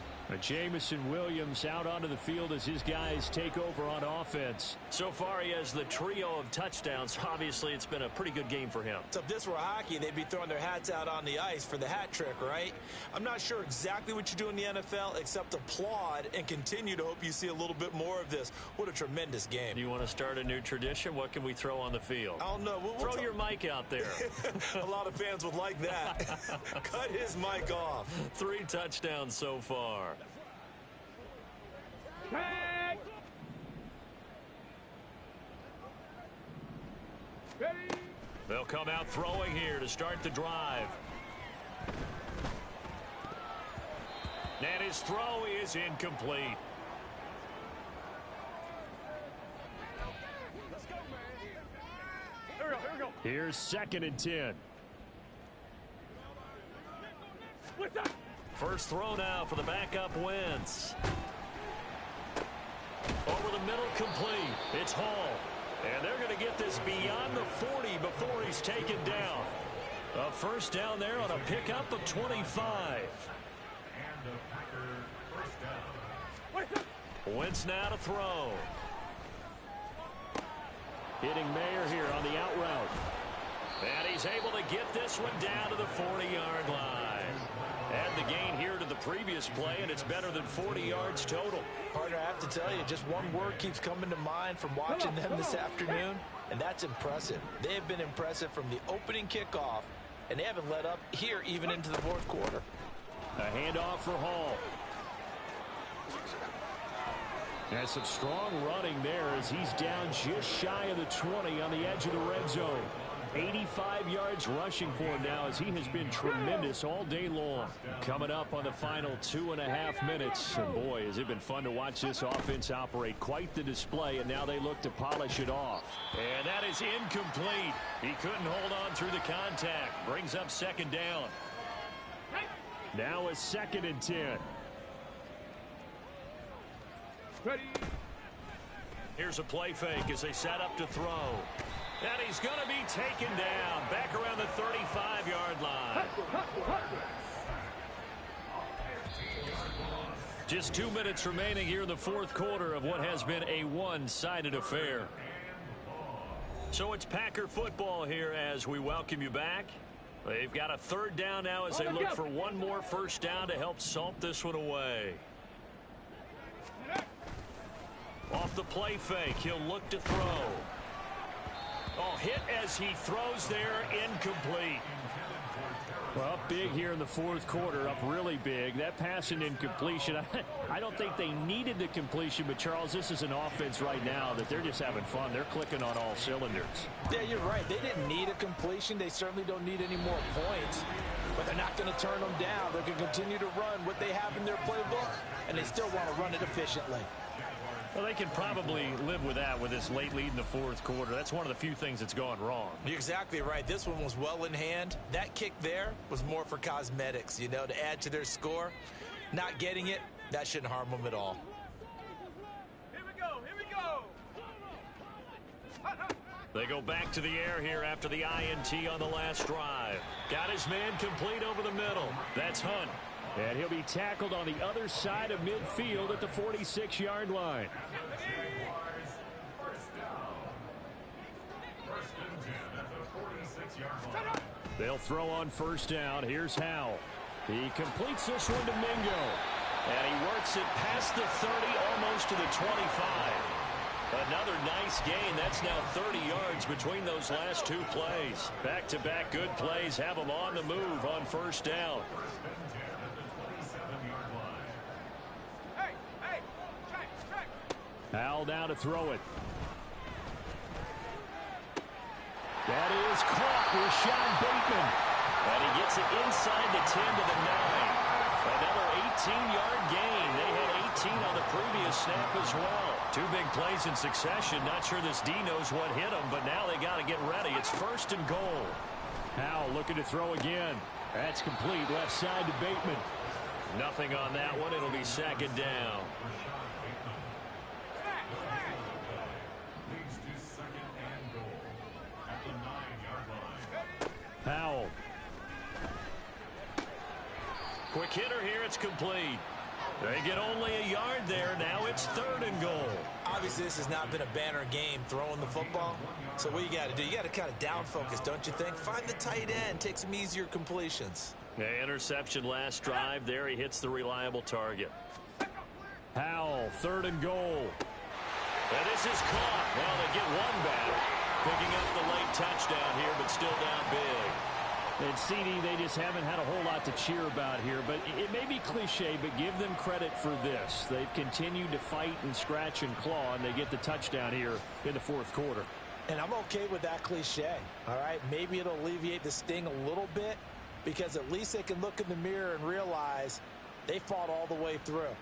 Jamison Williams out onto the field as his guys take over on offense. So far, he has the trio of touchdowns. Obviously, it's been a pretty good game for him. So if this were hockey, they'd be throwing their hats out on the ice for the hat trick, right? I'm not sure exactly what you do in the NFL except applaud and continue to hope you see a little bit more of this. What a tremendous game. Do you want to start a new tradition? What can we throw on the field? I don't know. Throw your mic out there. A lot of fans would like that. Cut his mic off. 3 touchdowns so far. Tag. Ready. They'll come out throwing here to start the drive. And his throw is incomplete. Let's go, man. Here we go. Here's 2nd and 10. What's that? First throw now for the backup Wentz. middle, complete. It's Hall. And they're going to get this beyond the 40 before he's taken down. A first down there on a pickup of 25. And a Packer first down. Wentz now to throw. Hitting Mayer here on the out route. And he's able to get this one down to the 40-yard line. Add the gain here to the previous play, and it's better than 40 yards total. Partner, I have to tell you, just one word keeps coming to mind from watching them this afternoon, and that's impressive. They have been impressive from the opening kickoff, and they haven't let up here even into the fourth quarter. A handoff for Hall. And some strong running there as he's down just shy of the 20 on the edge of the red zone. 85 yards rushing for him now as he has been tremendous all day long. Coming up on the final 2.5 minutes. And boy, has it been fun to watch this offense operate. Quite the display, and now they look to polish it off. And that is incomplete. He couldn't hold on through the contact. Brings up second down. Now a 2nd and 10. Ready. Here's a play fake as they set up to throw. And he's going to be taken down back around the 35-yard line. Just 2 minutes remaining here in the fourth quarter of what has been a one-sided affair. So it's Packer football here as we welcome you back. They've got a third down now as they look for one more first down to help salt this one away. Off the play fake, he'll look to throw. Oh, hit as he throws there, incomplete. Well, up big here in the fourth quarter, up really big. That pass and incompletion, I don't think they needed the completion, but Charles, this is an offense right now that they're just having fun. They're clicking on all cylinders. Yeah, you're right. They didn't need a completion. They certainly don't need any more points, but they're not going to turn them down. They're going to continue to run what they have in their playbook, and they still want to run it efficiently. Well, they can probably live with that with this late lead in the fourth quarter. That's one of the few things that's gone wrong. You're exactly right. This one was well in hand. That kick there was more for cosmetics, you know, to add to their score. Not getting it, that shouldn't harm them at all. Here we go. Here we go. They go back to the air here after the INT on the last drive. Got his man complete over the middle. That's Hunt. And he'll be tackled on the other side of midfield at the 46-yard line. They'll throw on first down. Here's Howell. He completes this one to Mingo. And he works it past the 30, almost to the 25. Another nice gain. That's now 30 yards between those last two plays. Back-to-back good plays have them on the move on first down. Howell now to throw it. That is caught with Sean Bateman. And he gets it inside the 10 to the 9. Another 18-yard gain. They had 18 on the previous snap as well. Two big plays in succession. Not sure this D knows what hit him, but now they got to get ready. It's first and goal. Howell looking to throw again. That's complete. Left side to Bateman. Nothing on that one. It'll be second down. Howell. Quick hitter here. It's complete. They get only a yard there. Now it's third and goal. Obviously, this has not been a banner game throwing the football. So what you got to do, you got to kind of down focus, don't you think? Find the tight end. Take some easier completions. Yeah, interception last drive. There he hits the reliable target. Howell, third and goal. And this is caught. Well, they get one back. Picking up the late touchdown here, but still down big. And CD, they just haven't had a whole lot to cheer about here, but it may be cliche, but give them credit for this. They've continued to fight and scratch and claw, and they get the touchdown here in the fourth quarter. And I'm okay with that cliche, all right? Maybe it'll alleviate the sting a little bit because at least they can look in the mirror and realize they fought all the way through.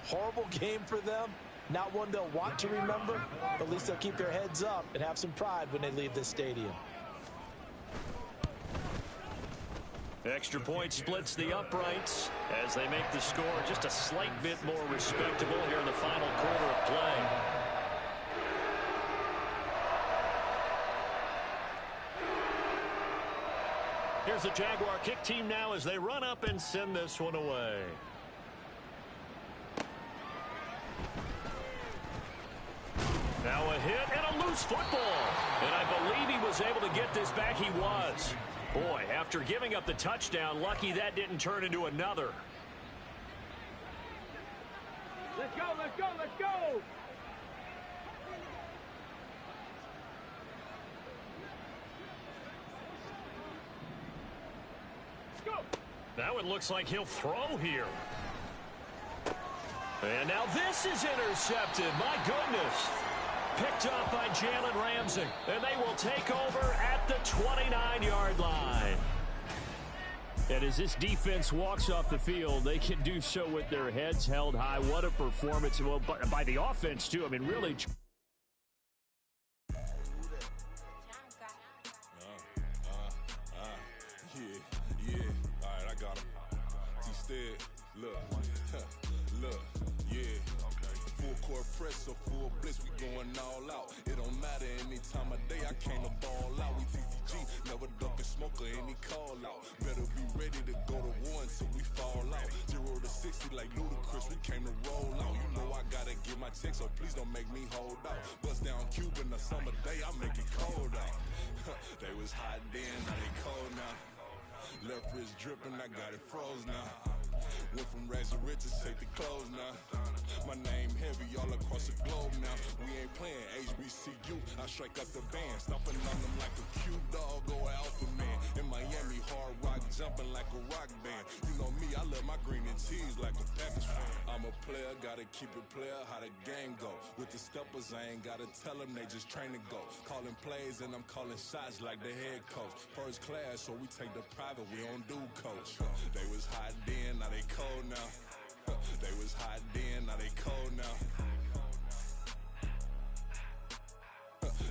Horrible game for them. Not one they'll want to remember, but at least they'll keep their heads up and have some pride when they leave this stadium. Extra point splits the uprights as they make the score just a slight bit more respectable here in the final quarter of play. here's the Jaguar kick team now as they run up and send this one away. Now a hit and a loose football. And I believe he was able to get this back. He was. Boy, after giving up the touchdown, lucky that didn't turn into another. Let's go, let's go, let's go! Let's go! Now it looks like he'll throw here. And now this is intercepted. My goodness. Picked up by Jalen Ramsey. And they will take over at the 29-yard line. And as this defense walks off the field, they can do so with their heads held high. What a performance. Well, by the offense, too. I mean, really. Yeah. All right, I got him. Instead, look, yeah. Full court press or full blitz, we going all out. It don't matter any time of day, I came to ball out. We TCG, never duck and smoke or any call out. Better be ready to go to war until we fall out. 0 to 60 like Ludacris, we came to roll out. You know I gotta get my check, so please don't make me hold out. Bust down Cuban a summer day, I make it cold out. They was hot then, now they cold now. Left wrist dripping, I got it froze now. Went from rags to riches, take the clothes now. My name heavy all across the globe now. We ain't playing HBCU, I strike up the band. Stomping on them like a cute dog or alpha man. In Miami, hard rock jumping like a rock band. You know me, I love my green and cheese like a Packers fan. I'm a player, gotta keep it player, how the game go. With the steppers, I ain't gotta tell them, they just train to go. Calling plays and I'm calling shots like the head coach. First class, so we take the private, we don't do coach. They was hot then, now they cold now. They was hot then, now they cold now.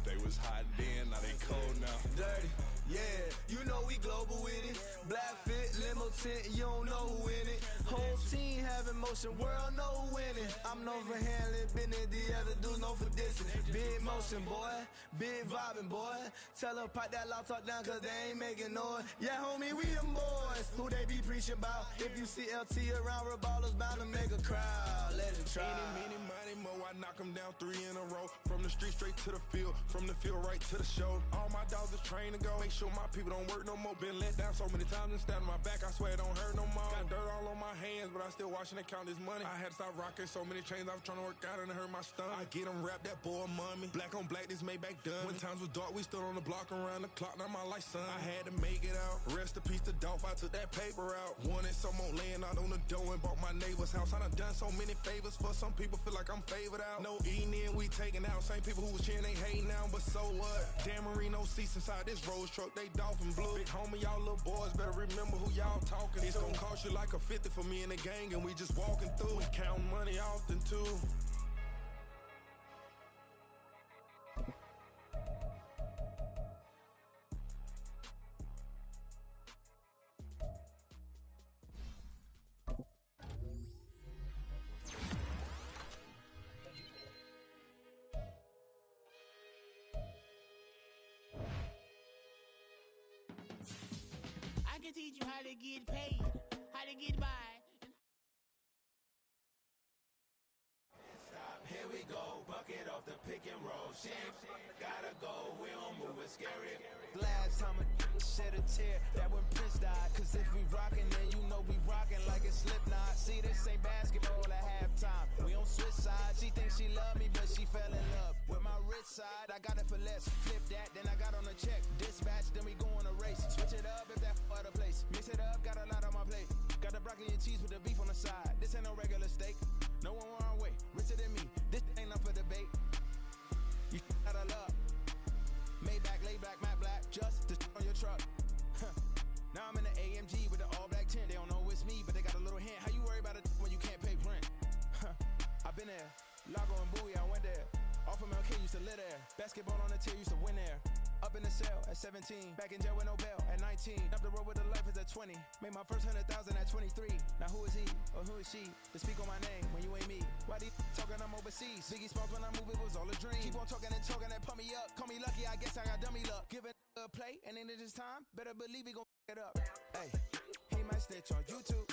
They was hot then, now they cold now. Dirty, yeah, you know we global with it. Black fit, limo tint, you don't know who in it. Whole team having motion, world know who winning. I'm known for handling business, the other dudes known for dissing. Big motion, boy, big vibing, boy. Tell her pipe that loud talk down, cause they ain't making noise. Yeah, homie, we them boys, who they be preaching about. If you see LT around, Reballers bound to make a crowd. Let it try. Many, money, mo, I knock them down 3 in a row. From the street straight to the field, from the field right to the show. All my dogs is trained to go. Make sure my people don't work no more. Been let down so many times and stand on my back, I swear it don't hurt no more. Got dirt all on my hands, but I still watching and count this money. I had to stop rocking so many chains, I was trying to work out and it hurt my stomach. I get them wrapped, that boy mommy. Black on black, this Maybach done. When times was dark, we stood on the block around the clock, now my life son. I had to make it out. Rest in peace to Dolph, I took that paper out. Wanted some more laying out on the dough and bought my neighbor's house. I done done so many favors for some people, feel like I'm favored out. No eating in, we taking out. Same people who was cheering, they hating now, but so what? Dan Marino seats inside this Rolls truck, they dolphin blue. Big homie, y'all little boys better remember who y'all talking to. It's gonna cost you like a 50 for me and the gang, and we just walking through. We counting money often too. I can teach you how to get paid, how to get by. Here we go, bucket off the pick and roll. Shit, gotta go, we don't move it scary. Last time a shed a tear, that when Prince died. Cause if we rockin', then you know we rockin' like a Slipknot. See, this ain't basketball at halftime. We on switch sides. She thinks she love me, but she fell in love with my rich side. I got it for less. Flip that, then I got on a check. Dispatch, then we go on a race. Switch it up if that other place. Mix it up, got a lot on my plate. Got the broccoli and cheese with the beef on the side. This ain't no regular steak. No one wrong way. Richer than me. This ain't up for debate. You out of luck. Maybach, laid back, matte black. Just to on your truck. Now I'm in the AMG with the all black tint. They don't know it's me, but they got a little hint. How you worry about it when you can't pay rent? I've been there. Lago and Bowie, I went there. Off of MLK, used to live there. Basketball on the tier, used to win there. Up in the cell at 17. Back in jail with no bail at 19. Up the road with the life is at 20. Made my first 100,000 at 23. Now who is he or who is she to speak on my name when you ain't me? Why they talking I'm overseas? Biggie Smalls when I move it was all a dream. Keep on talking and pump me up. Call me lucky, I guess I got dummy luck. Give it a play and then it is time. Better believe he gon' it up. Hey, he might snitch on YouTube.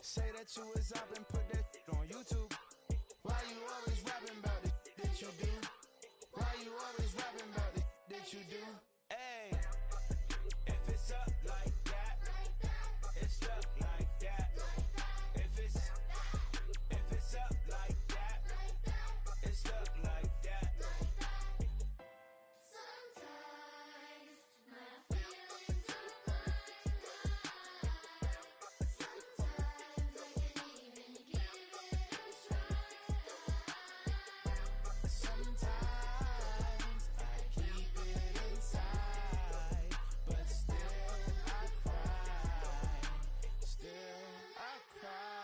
Say that you was up and put that on YouTube. Why you always rapping about it that you do? Why you always rapping about it that you do? Hey, if it's up like that, it's up like that. If it's up like that, it's up like that. Sometimes my feelings are quite high. Sometimes I can even give it a try. Sometimes I keep it inside, but still I cry. Still I cry.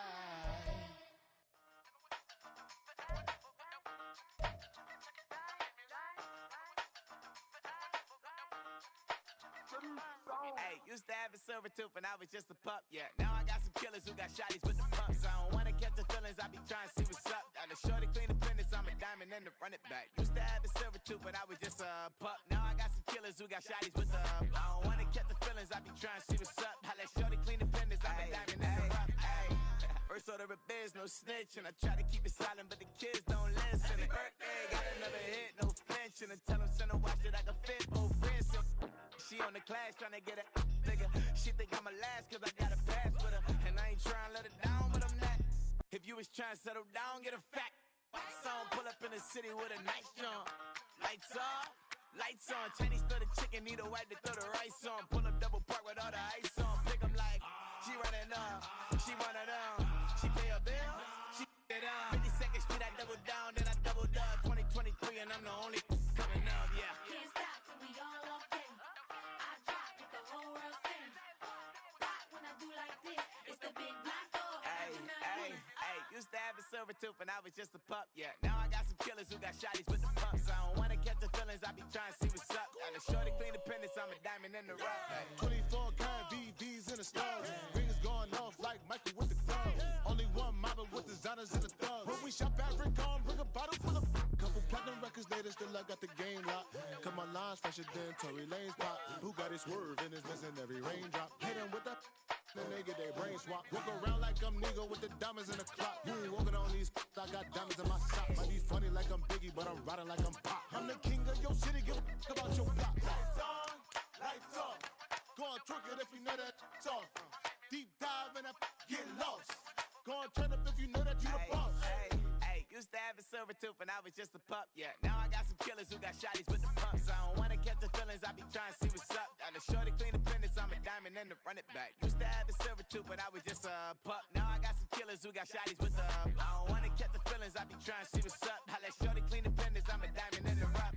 Hey, used to have a silver tooth when I was just a pup, yeah. Now I got some killers who got shotties with the pumps. I don't wanna catch the feelings, I be trying to see what's up. Got a shorty clean the fitness, I'm a diamond and to run it back. Used to have a silver tooth when I was just a pup. Now I got some killers who got shotties with the I don't wanna catch the feelings, I be trying to see what's up. I let shorty clean the fitness, I'm a diamond and to run. First order of biz, no snitch, and I try to keep it silent, but the kids don't listen. Birthday, got another hit, no flinch, and I tell them send a watch that I can fit both wrists. She on the class trying to get it bigger. She think I'm a last cause I got a pass with her. And I ain't trying to let it down, but I'm not. If you was trying to settle down, get a fat song. Pull up in the city with a nice jump. Lights off, lights on. Chinese throw the chicken, need a wipe to throw the rice on. Pull up double park with all the ice on. Pick 'em like, she running up, she one of them. She pay her bill, she it up. 52nd Street, I double down, then I doubled up. 2023 and I'm the only coming up, yeah. Can't stop till we all locked in. I drop it, the whole world sings. Pop when I do like this, it's the big black door. Used to have a silver tooth when I was just a pup, yeah. Now I got some killers who got shotties with the pumps. I don't wanna catch the feelings, I be trying to see what's up. Got a shorty clean the pendants, I'm a diamond in the rough. 24 karat VVs in the stars. Rings going off like Michael with the clubs. Only one mobbing with designers in the thugs. When we shop at Rick on, bring a bottle full of couple platinum records later, still I got the game locked. Come on, lines fresher than Tory Lane's pop. Who got his swerve and is missing every raindrop. Hit him with the then they get their brain swap. Walk around like I'm nigga with the diamonds in the clock. You ain't walking on these, I got diamonds in my sock. Might be funny like I'm Biggie, but I'm riding like I'm Pop. I'm the king of your city, give a about your block. Lights on, lights off. Go on, twerk it if you know that off. Deep dive and get lost. Go on, turn up if you know that you the boss. Used to have a silver tooth when I was just a pup, yeah. Now I got some killers who got shotties with the pumps. I don't wanna catch the feelings, I be trying to see what's up. Got a shorty clean the pendants, I'm a diamond and to run it back. Used to have a silver tooth when I was just a pup. Now I got some killers who got shotties with the I don't wanna catch the feelings, I be trying to see what's up. I let shorty clean the pendants, I'm a diamond and to run.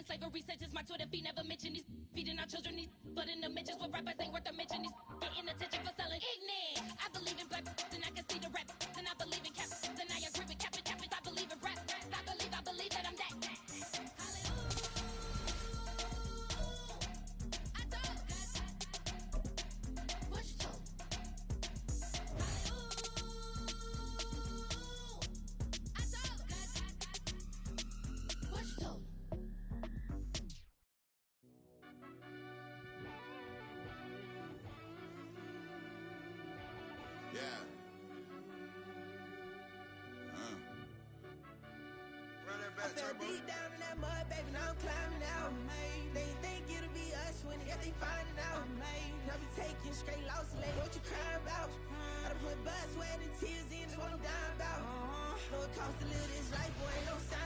Slavery sentences, my Twitter feed never mentioned these feeding our children these, but in the mentions with rappers ain't worth a mention. These getting attention for selling ignorant. I believe in black and I can see the rap, and I believe in cap, and I agree with cap. I believe in rap. I believe that I'm that. Yeah. Run that back, I fell deep down in that mud, baby, now I'm climbing out. They think it'll be us when they finding out. I be taking straight losses, lady, what you crying about? I done put blood, sweat, and tears in, just what I'm dying about. Know it costs to live this life, boy, ain't no sign.